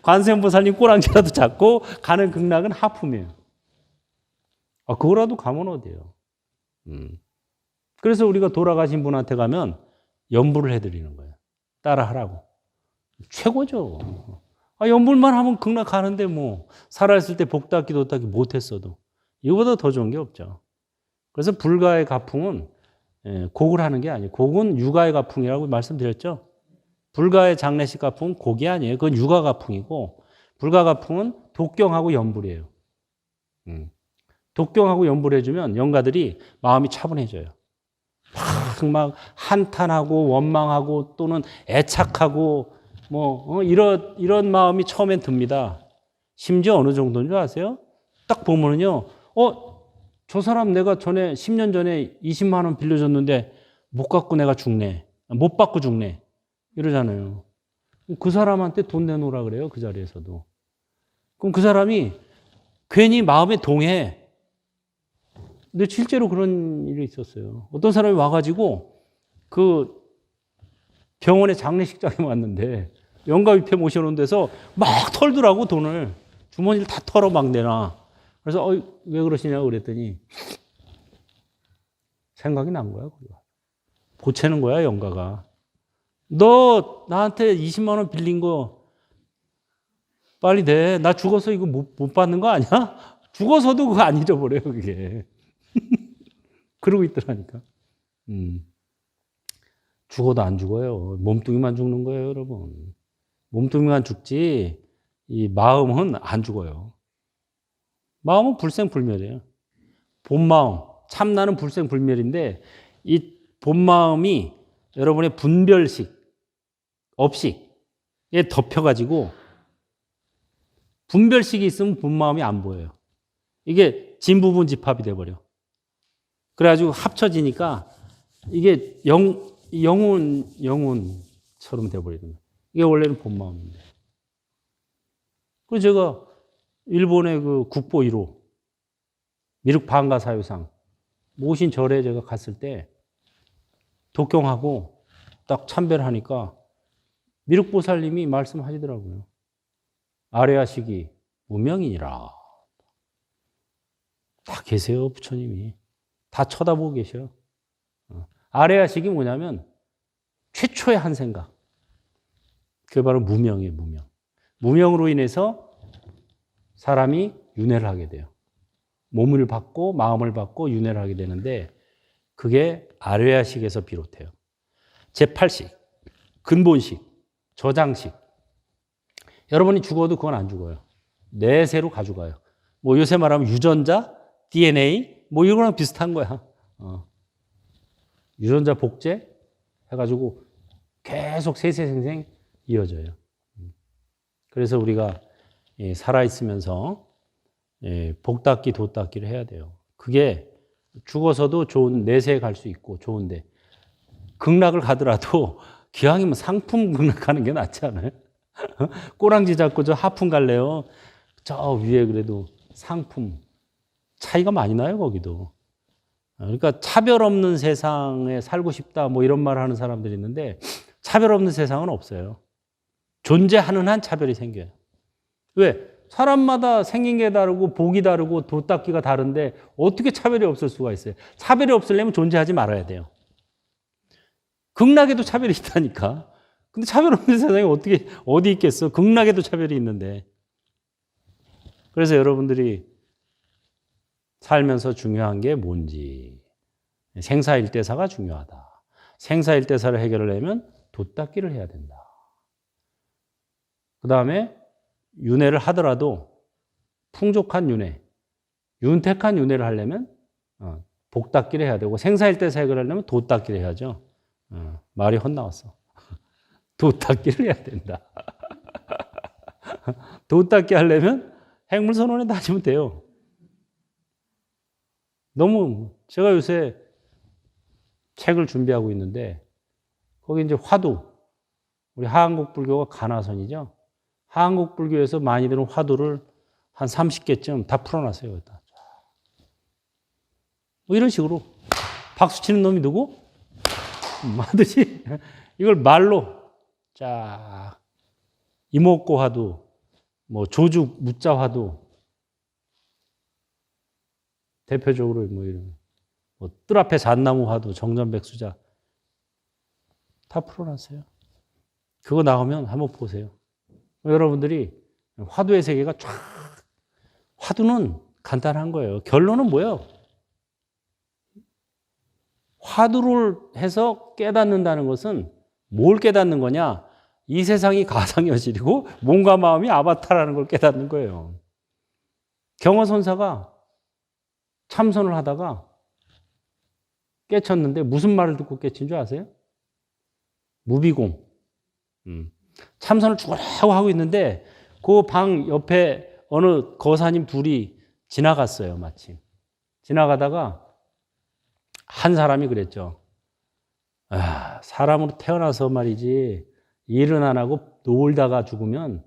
관세음보살님 꼬랑지라도 잡고 가는 극락은 하품이에요. 아, 그거라도 가면 어디예요? 그래서 우리가 돌아가신 분한테 가면 연불을 해드리는 거예요. 따라하라고. 최고죠. 아, 연불만 하면 극락 가는데 뭐 살아있을 때 복 닦기, 도 닦기 못했어도 이거보다 더 좋은 게 없죠. 그래서 불가의 가풍은 곡을 하는 게 아니에요. 곡은 육아의 가풍이라고 말씀드렸죠. 불가의 장례식 가풍은 곡이 아니에요. 그건 육아 가풍이고 불가 가풍은 독경하고 연불이에요. 독경하고 연불해주면 영가들이 마음이 차분해져요. 막 한탄하고 원망하고 또는 애착하고 뭐 이런 마음이 처음엔 듭니다. 심지어 어느 정도인 줄 아세요? 딱 보면은요. 저 사람 내가 전에 10년 전에 20만 원 빌려줬는데 못 갖고 내가 죽네. 못 받고 죽네. 이러잖아요. 그 사람한테 돈 내놓으라 그래요. 그 자리에서도. 그럼 그 사람이 괜히 마음에 동해. 근데 실제로 그런 일이 있었어요. 어떤 사람이 와가지고 그 병원에 장례식장에 왔는데 영가위패 모셔놓은 데서 막 털더라고 돈을. 주머니를 다 털어 막 내놔. 그래서 왜 그러시냐고 그랬더니 생각이 난 거야. 보채는 거야 영가가. 너 나한테 20만 원 빌린 거 빨리 내. 나 죽어서 이거 못 받는 거 아니야? 죽어서도 그거 안 잊어버려요 그게. 그러고 있더라니까. 죽어도 안 죽어요. 몸뚱이만 죽는 거예요 여러분. 몸뚱이만 죽지 이 마음은 안 죽어요. 마음은 불생불멸이에요. 본마음, 참나는 불생불멸인데 이 본마음이 여러분의 분별식, 업식에 덮여가지고 분별식이 있으면 본마음이 안 보여요. 이게 진부분 집합이 돼버려. 그래가지고 합쳐지니까 이게 영혼처럼 돼버리는 거예요. 이게 원래는 본마음인데. 그래서 제가 일본의 그 국보 1호 미륵 방가 사유상 모신 절에 제가 갔을 때 독경하고 딱 참배를 하니까 미륵보살님이 말씀하시더라고요. 아레아식이 무명이니라. 다 계세요, 부처님이. 다 쳐다보고 계셔. 아레아식이 뭐냐면 최초의 한 생각. 그게 바로 무명이에요, 무명. 무명으로 인해서 사람이 윤회를 하게 돼요. 몸을 받고 마음을 받고 윤회를 하게 되는데 그게 아레아식에서 비롯해요. 제8식, 근본식, 저장식. 여러분이 죽어도 그건 안 죽어요. 내세로 가져가요. 뭐 요새 말하면 유전자, DNA 뭐 이런 거랑 비슷한 거야. 유전자 복제 해가지고 계속 세세생생 이어져요. 그래서 우리가 살아있으면서 복닦기, 도닦기를 해야 돼요. 그게 죽어서도 좋은 내세에 갈 수 있고 좋은데 극락을 가더라도 기왕이면 상품 극락하는 게 낫지 않아요? 꼬랑지 잡고 저 하품 갈래요? 저 위에 그래도 상품 차이가 많이 나요, 거기도. 그러니까 차별 없는 세상에 살고 싶다 뭐 이런 말 하는 사람들이 있는데 차별 없는 세상은 없어요. 존재하는 한 차별이 생겨요. 왜? 사람마다 생긴 게 다르고 복이 다르고 도닦기가 다른데 어떻게 차별이 없을 수가 있어요? 차별이 없으려면 존재하지 말아야 돼요. 극락에도 차별이 있다니까. 근데 차별 없는 세상에 어떻게 어디 있겠어? 극락에도 차별이 있는데. 그래서 여러분들이 살면서 중요한 게 뭔지. 생사일대사가 중요하다. 생사일대사를 해결하려면 도닦기를 해야 된다. 그 다음에 윤회를 하더라도 풍족한 윤회, 윤택한 윤회를 하려면 복닦기를 해야 되고 생사일대사 해결하려면 도닦기를 해야죠. 말이 헛나왔어. 도닦기를 해야 된다. 도닦기 하려면 핵물선언에 다니면 돼요. 너무 제가 요새 책을 준비하고 있는데 거기 이제 화두, 우리 하한국 불교가 가나선이죠. 하한국 불교에서 많이들은 화두를 한 30개쯤 다 풀어놨어요. 뭐 이런 식으로 박수 치는 놈이 누구? 하듯이 이걸 말로 자 이목고 화두, 뭐 조죽 무자 화두 대표적으로 뭐 이런 뭐 뜰 앞에 잣나무 화두, 정전백수자 다 풀어놨어요. 그거 나오면 한번 보세요. 여러분들이 화두의 세계가 쫙 화두는 간단한 거예요. 결론은 뭐예요? 화두를 해서 깨닫는다는 것은 뭘 깨닫는 거냐? 이 세상이 가상현실이고 몸과 마음이 아바타라는 걸 깨닫는 거예요. 경허선사가 참선을 하다가 깨쳤는데 무슨 말을 듣고 깨친 줄 아세요? 무비공. 참선을 죽으라고 하고 있는데 그 방 옆에 어느 거사님 둘이 지나갔어요. 마침. 지나가다가 한 사람이 그랬죠. 아, 사람으로 태어나서 말이지 일은 안 하고 놀다가 죽으면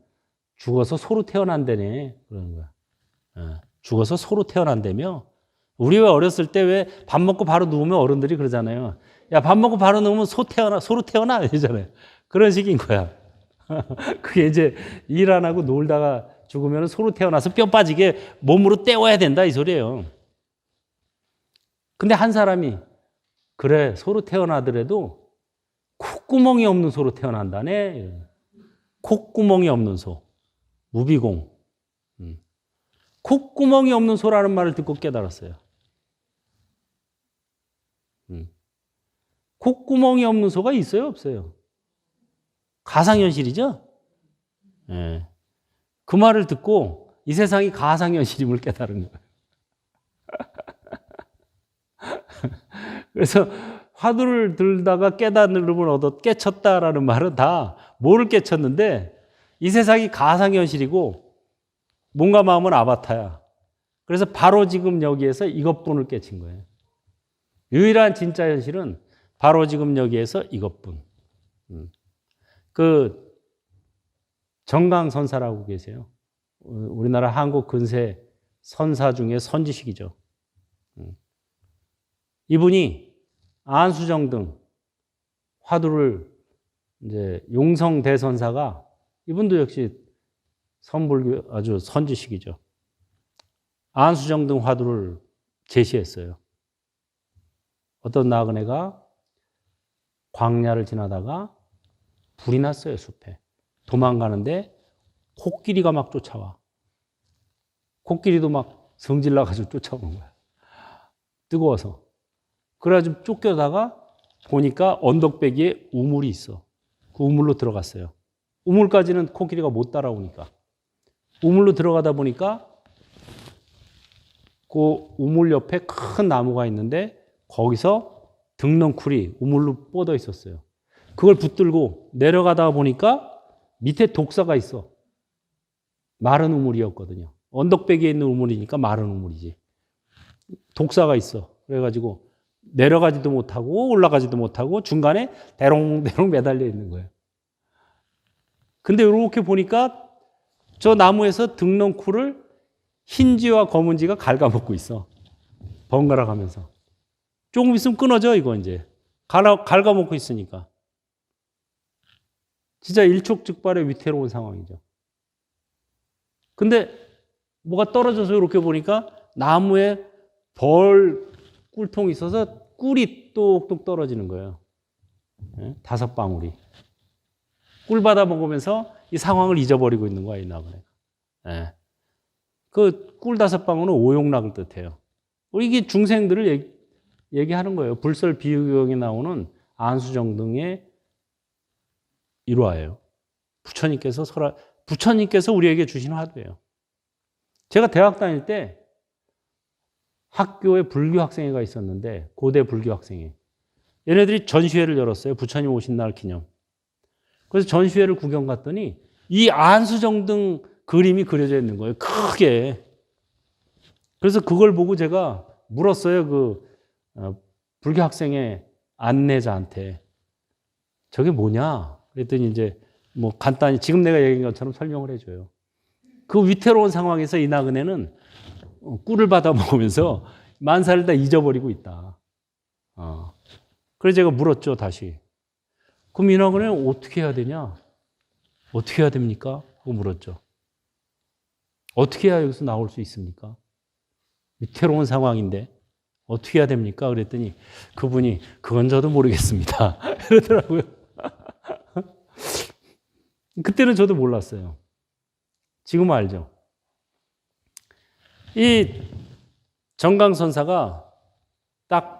죽어서 소로 태어난다네. 그러는 거야. 죽어서 소로 태어난다며? 우리 왜 어렸을 때 왜 밥 먹고 바로 누우면 어른들이 그러잖아요. 야, 밥 먹고 바로 누우면 소로 태어나 이러잖아요. 그런 식인 거야. 그게 이제 일 안 하고 놀다가 죽으면 소로 태어나서 뼈 빠지게 몸으로 때워야 된다 이 소리예요. 근데 한 사람이 그래 소로 태어나더라도 콧구멍이 없는 소로 태어난다네. 콧구멍이 없는 소. 무비공. 콧구멍이 없는 소라는 말을 듣고 깨달았어요. 콧구멍이 없는 소가 있어요, 없어요? 가상현실이죠? 네. 그 말을 듣고 이 세상이 가상현실임을 깨달은 거예요. 그래서 화두를 들다가 깨달음을 얻어 깨쳤다라는 말은 다 뭐를 깨쳤는데 이 세상이 가상현실이고 몸과 마음은 아바타야. 그래서 바로 지금 여기에서 이것뿐을 깨친 거예요. 유일한 진짜 현실은 바로 지금 여기에서 이것뿐. 그 정강선사라고 계세요. 우리나라 한국 근세 선사 중에 선지식이죠. 이분이 안수정 등 화두를 이제 용성 대선사가 이분도 역시 선불교 아주 선지식이죠. 안수정 등 화두를 제시했어요. 어떤 나그네가 광야를 지나다가 불이 났어요, 숲에. 도망가는데 코끼리가 막 쫓아와. 코끼리도 막 성질나가지고 쫓아오는 거야. 뜨거워서. 그래가지고 쫓겨다가 보니까 언덕배기에 우물이 있어. 그 우물로 들어갔어요. 우물까지는 코끼리가 못 따라오니까. 우물로 들어가다 보니까 그 우물 옆에 큰 나무가 있는데 거기서 등렁쿨이 우물로 뻗어 있었어요. 그걸 붙들고 내려가다 보니까 밑에 독사가 있어. 마른 우물이었거든요. 언덕배기에 있는 우물이니까 마른 우물이지. 독사가 있어. 그래가지고 내려가지도 못하고 올라가지도 못하고 중간에 대롱대롱 매달려 있는 거예요. 근데 이렇게 보니까 저 나무에서 등렁쿨을 흰지와 검은지가 갉아먹고 있어. 번갈아 가면서. 조금 있으면 끊어져, 이거 이제. 갉아먹고 있으니까. 진짜 일촉즉발의 위태로운 상황이죠. 근데 뭐가 떨어져서 이렇게 보니까 나무에 벌 꿀통이 있어서 꿀이 똑똑 떨어지는 거예요. 5방울이. 꿀 받아 먹으면서 이 상황을 잊어버리고 있는 거야, 이 나그네가. 그 꿀 5방울은 오용락을 뜻해요. 이게 중생들을 얘기하는 거예요. 불설 비유경에 나오는 안수정 등의 일화예요. 부처님께서 우리에게 주신 화두예요. 제가 대학 다닐 때 학교에 불교 학생회가 있었는데, 고대 불교 학생회. 얘네들이 전시회를 열었어요. 부처님 오신 날 기념. 그래서 전시회를 구경 갔더니 이 안수정 등 그림이 그려져 있는 거예요. 크게. 그래서 그걸 보고 제가 물었어요. 불교 학생회 안내자한테. 저게 뭐냐? 그랬더니 이제 뭐 간단히 지금 내가 얘기한 것처럼 설명을 해줘요. 그 위태로운 상황에서 이 나그네는 꿀을 받아 먹으면서 만사를 다 잊어버리고 있다. 그래서 제가 물었죠, 다시. 그럼 이 나그네는 어떻게 해야 되냐? 어떻게 해야 됩니까? 하고 물었죠. 어떻게 해야 여기서 나올 수 있습니까? 위태로운 상황인데 어떻게 해야 됩니까? 그랬더니 그분이 그건 저도 모르겠습니다. 이러더라고요. 그때는 저도 몰랐어요. 지금은 알죠. 이 정강선사가 딱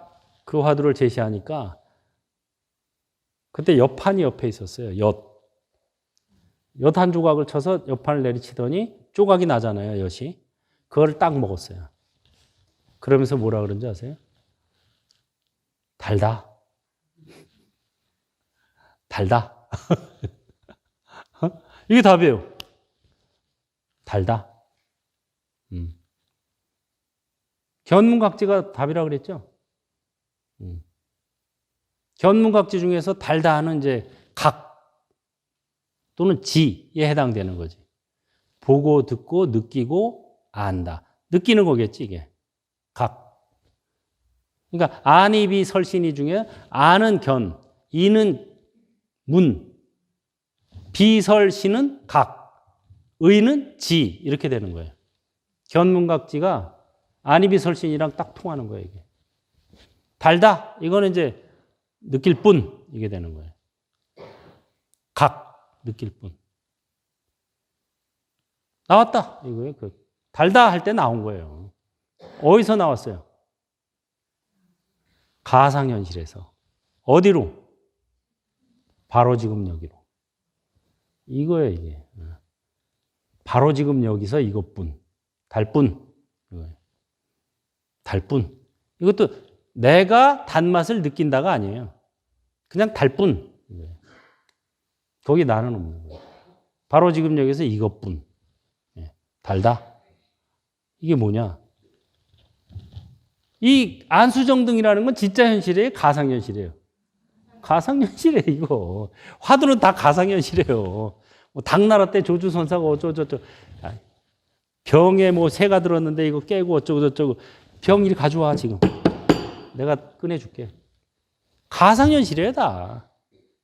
그 화두를 제시하니까 그때 엿판이 옆에 있었어요. 엿 한 조각을 쳐서 엿판을 내리치더니 조각이 나잖아요, 엿이. 그걸 딱 먹었어요. 그러면서 뭐라 그런지 아세요? 달다. 달다. 이게 답이에요. 달다. 견문각지가 답이라 그랬죠? 견문각지 중에서 달다는 이제 각 또는 지에 해당되는 거지. 보고, 듣고, 느끼고, 안다. 느끼는 거겠지, 이게. 각. 그러니까 안이, 비, 설신이 중에 안은 견, 이는 문, 비, 설, 신은 각, 의는 지 이렇게 되는 거예요. 견문각지가 안이, 비, 설신이랑 딱 통하는 거예요, 이게. 달다. 이거는 이제 느낄 뿐 이게 되는 거예요. 각 느낄 뿐. 나왔다. 이거예요. 달다 할 때 나온 거예요. 어디서 나왔어요? 가상현실에서. 어디로? 바로 지금 여기로. 이거예요, 이게. 바로 지금 여기서 이것뿐. 달뿐. 이거예요. 달뿐. 이것도 내가 단맛을 느낀다가 아니에요. 그냥 달뿐. 거기 나는 없는 거예요. 바로 지금 여기서 이것뿐. 달다. 이게 뭐냐? 이 안수정등이라는 건 진짜 현실이에요? 가상현실이에요? 가상현실이에요, 이거. 화두는 다 가상현실이에요. 뭐 당나라 때 조주선사가 어쩌고저쩌고. 병에 뭐 새가 들었는데 이거 깨고 어쩌고저쩌고. 병 이리 가져와, 지금. 내가 꺼내줄게. 가상현실이에요, 다.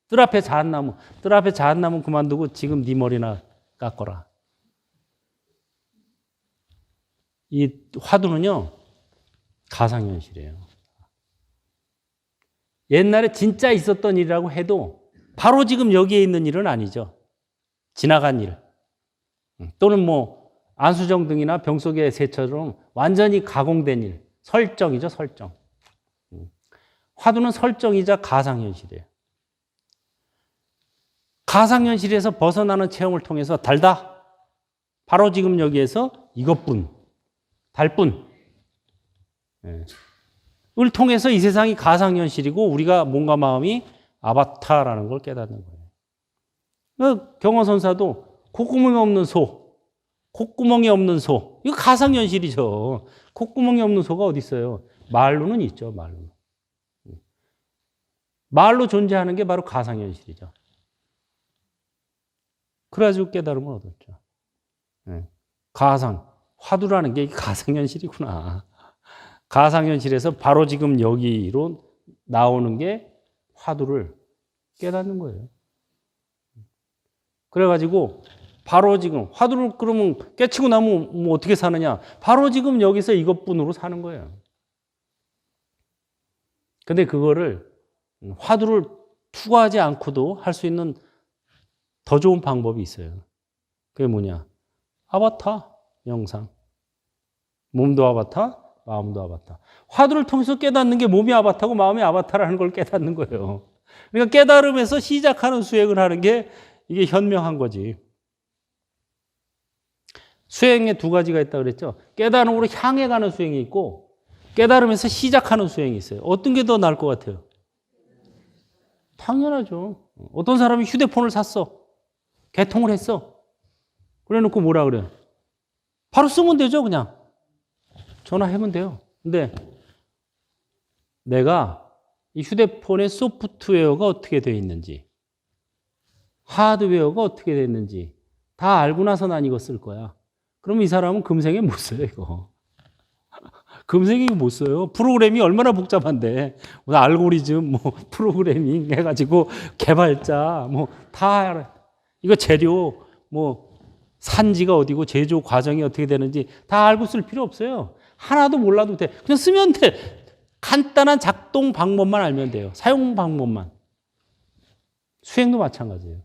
뜰 앞에 자한나무 그만두고 지금 네 머리나 깎거라. 이 화두는요, 가상현실이에요. 옛날에 진짜 있었던 일이라고 해도 바로 지금 여기에 있는 일은 아니죠. 지나간 일. 또는 뭐 안수정 등이나 병 속의 새처럼 완전히 가공된 일. 설정이죠, 설정. 화두는 설정이자 가상현실이에요. 가상현실에서 벗어나는 체험을 통해서 달다. 바로 지금 여기에서 이것뿐. 달뿐. 을 통해서 이 세상이 가상현실이고 우리가 몸과 마음이 아바타라는 걸 깨닫는 거예요. 경어선사도 콧구멍이 없는 소, 콧구멍이 없는 소. 이거 가상현실이죠. 콧구멍이 없는 소가 어디 있어요? 말로는 있죠, 말로는. 말로 존재하는 게 바로 가상현실이죠. 그래가지고 깨달음을 얻었죠. 가상, 화두라는 게 가상현실이구나. 가상현실에서 바로 지금 여기로 나오는 게 화두를 깨닫는 거예요. 그래가지고 바로 지금 화두를 그러면 깨치고 나면 뭐 어떻게 사느냐? 바로 지금 여기서 이것뿐으로 사는 거예요. 근데 그거를 화두를 투과하지 않고도 할 수 있는 더 좋은 방법이 있어요. 그게 뭐냐? 아바타 영상. 몸도 아바타, 마음도 아바타. 화두를 통해서 깨닫는 게 몸이 아바타고 마음이 아바타라는 걸 깨닫는 거예요. 그러니까 깨달음에서 시작하는 수행을 하는 게 이게 현명한 거지. 수행에 두 가지가 있다고 그랬죠. 깨달음으로 향해 가는 수행이 있고 깨달음에서 시작하는 수행이 있어요. 어떤 게 더 나을 것 같아요? 당연하죠. 어떤 사람이 휴대폰을 샀어. 개통을 했어. 그래 놓고 뭐라 그래요? 바로 쓰면 되죠, 그냥. 전화하면 돼요. 근데 내가 이 휴대폰의 소프트웨어가 어떻게 되어 있는지, 하드웨어가 어떻게 되어 있는지 다 알고 나서 난 이거 쓸 거야. 그럼 이 사람은 금생에 못 써요, 이거. 금생에 못 써요. 프로그램이 얼마나 복잡한데. 알고리즘, 뭐, 프로그래밍 해가지고 개발자, 뭐, 다 알아. 이거 재료, 뭐, 산지가 어디고 제조 과정이 어떻게 되는지 다 알고 쓸 필요 없어요. 하나도 몰라도 돼. 그냥 쓰면 돼. 간단한 작동 방법만 알면 돼요. 사용 방법만. 수행도 마찬가지예요.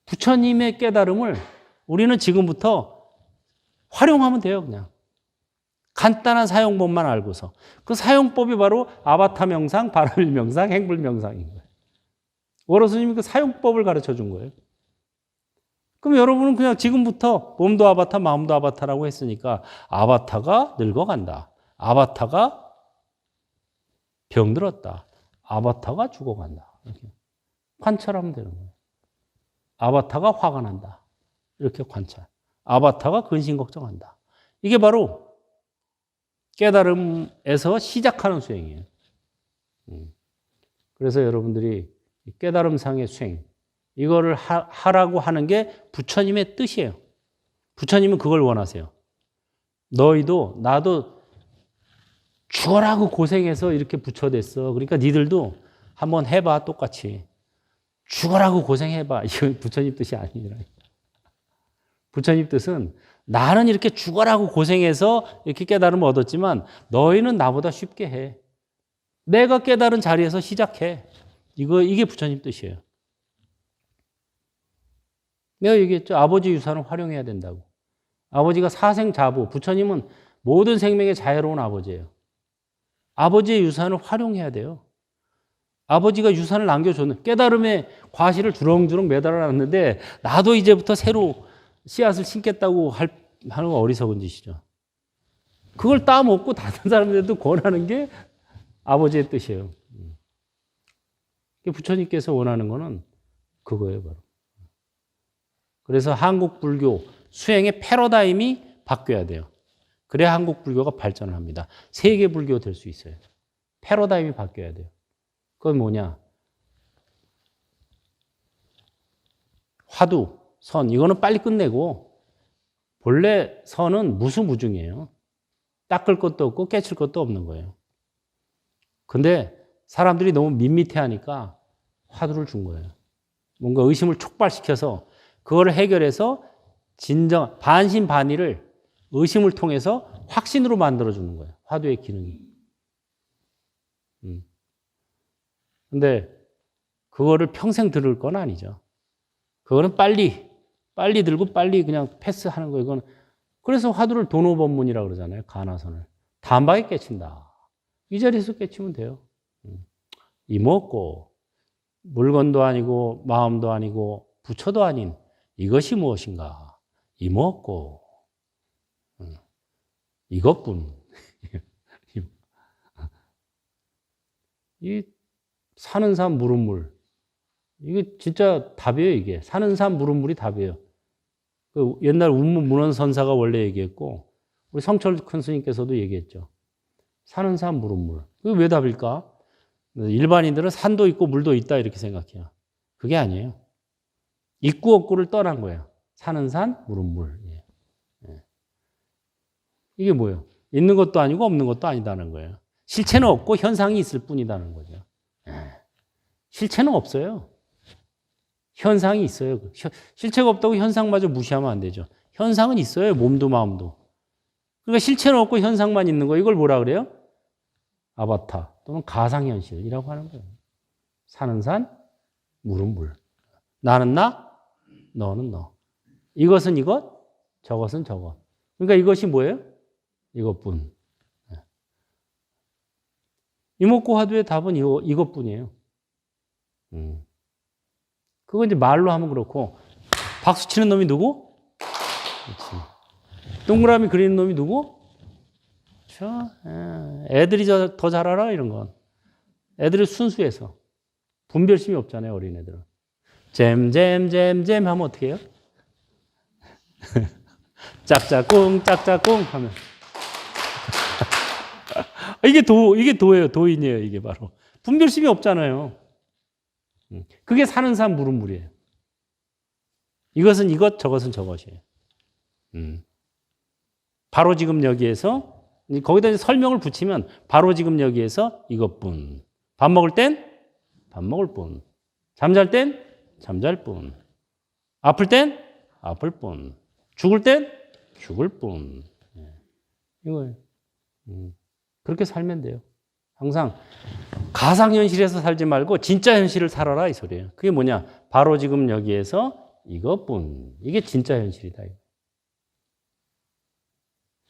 부처님의 깨달음을 우리는 지금부터 활용하면 돼요, 그냥. 간단한 사용법만 알고서. 그 사용법이 바로 아바타 명상, 바라밀 명상, 행불 명상인 거예요. 월호 스님이 그 사용법을 가르쳐 준 거예요. 그럼 여러분은 그냥 지금부터 몸도 아바타, 마음도 아바타라고 했으니까 아바타가 늙어간다. 아바타가 병들었다. 아바타가 죽어간다. 이렇게 관찰하면 되는 거예요. 아바타가 화가 난다. 이렇게 관찰. 아바타가 근심 걱정한다. 이게 바로 깨달음에서 시작하는 수행이에요. 그래서 여러분들이 깨달음상의 수행, 이거를 하라고 하는 게 부처님의 뜻이에요. 부처님은 그걸 원하세요. 너희도 나도 죽어라고 고생해서 이렇게 부처됐어. 그러니까 니들도 한번 해봐, 똑같이. 죽어라고 고생해봐. 이건 부처님 뜻이 아니라. 부처님 뜻은 나는 이렇게 죽어라고 고생해서 이렇게 깨달음을 얻었지만 너희는 나보다 쉽게 해. 내가 깨달은 자리에서 시작해. 이게 부처님 뜻이에요. 내가 얘기했죠. 아버지 유산을 활용해야 된다고. 아버지가 사생자부, 부처님은 모든 생명의 자유로운 아버지예요. 아버지의 유산을 활용해야 돼요. 아버지가 유산을 남겨줬는 깨달음의 과실을 주렁주렁 매달아놨는데 나도 이제부터 새로 씨앗을 심겠다고 하는 건 어리석은 짓이죠. 그걸 따먹고 다른 사람들도 권하는 게 아버지의 뜻이에요. 부처님께서 원하는 거는 그거예요, 바로. 그래서 한국 불교 수행의 패러다임이 바뀌어야 돼요. 그래야 한국 불교가 발전을 합니다. 세계 불교 될 수 있어요. 패러다임이 바뀌어야 돼요. 그건 뭐냐? 화두, 선, 이거는 빨리 끝내고 본래 선은 무수무중이에요. 닦을 것도 없고 깨칠 것도 없는 거예요. 근데 사람들이 너무 밋밋해하니까 화두를 준 거예요. 뭔가 의심을 촉발시켜서 그거를 해결해서 진정 반신반의를 의심을 통해서 확신으로 만들어주는 거예요. 화두의 기능이. 근데 그거를 평생 들을 건 아니죠. 그거는 빨리 들고 빨리 그냥 패스하는 거예요. 이건 그래서 화두를 도노법문이라고 그러잖아요. 가나선을. 단박에 깨친다. 이 자리에서 깨치면 돼요. 이먹고 물건도 아니고 마음도 아니고 부처도 아닌 이것이 무엇인가? 이먹고 이것뿐. 이 사는 삶 물은 물. 이게 진짜 답이에요, 이게. 사는 삶 물은 물이 답이에요. 그 옛날 문원선사가 원래 얘기했고, 우리 성철 큰 스님께서도 얘기했죠. 사는 삶 물은 물. 그게 왜 답일까? 일반인들은 산도 있고 물도 있다 이렇게 생각해요. 그게 아니에요. 있고 없고를 떠난 거예요. 사는 산, 물은 물. 예. 이게 뭐예요? 있는 것도 아니고 없는 것도 아니다는 거예요. 실체는 없고 현상이 있을 뿐이다는 거죠. 실체는 없어요. 현상이 있어요. 실체가 없다고 현상마저 무시하면 안 되죠. 현상은 있어요. 몸도 마음도. 그러니까 실체는 없고 현상만 있는 거. 이걸 뭐라 그래요? 아바타 또는 가상현실이라고 하는 거예요. 사는 산, 물은 물. 나는 나, 너는 너. 이것은 이것, 저것은 저것. 그러니까 이것이 뭐예요? 이것뿐. 이목구 화두의 답은 이것뿐이에요. 그거 이제 말로 하면 그렇고, 박수 치는 놈이 누구? 그렇지. 동그라미 그리는 놈이 누구? 그렇죠. 애들이 더 잘 알아, 이런 건. 애들이 순수해서. 분별심이 없잖아요, 어린애들은. 잼 하면 어떻게 해요? 짝짝꿍 하면. 이게 도예요. 도인이에요. 이게 바로. 분별심이 없잖아요. 그게 사는 삶 물은 물이에요. 이것은 이것, 저것은 저것이에요. 바로 지금 여기에서, 거기다 이제 설명을 붙이면 바로 지금 여기에서 이것뿐. 밥 먹을 땐 밥 먹을 뿐. 잠잘 땐 잠잘 뿐. 아플 땐 아플 뿐. 죽을 땐 죽을 뿐. 이거예요. 그렇게 살면 돼요. 항상 가상현실에서 살지 말고 진짜 현실을 살아라 이 소리예요. 그게 뭐냐? 바로 지금 여기에서 이것뿐. 이게 진짜 현실이다.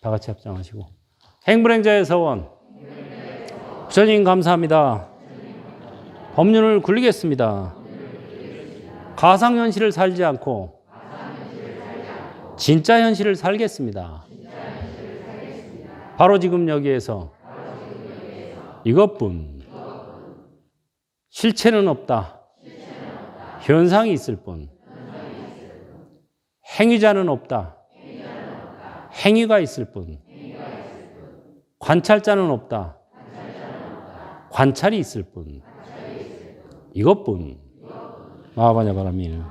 다 같이 합장하시고. 행불행자의 서원. 부처님 감사합니다. 법륜을 굴리겠습니다. 가상현실을 살지 않고 진짜 현실을 살겠습니다. 바로 지금 여기에서 이것뿐. 실체는 없다. 현상이 있을 뿐. 행위자는 없다. 행위가 있을 뿐. 관찰자는 없다. 관찰이 있을 뿐. 이것뿐. 마하바냐 바라미는.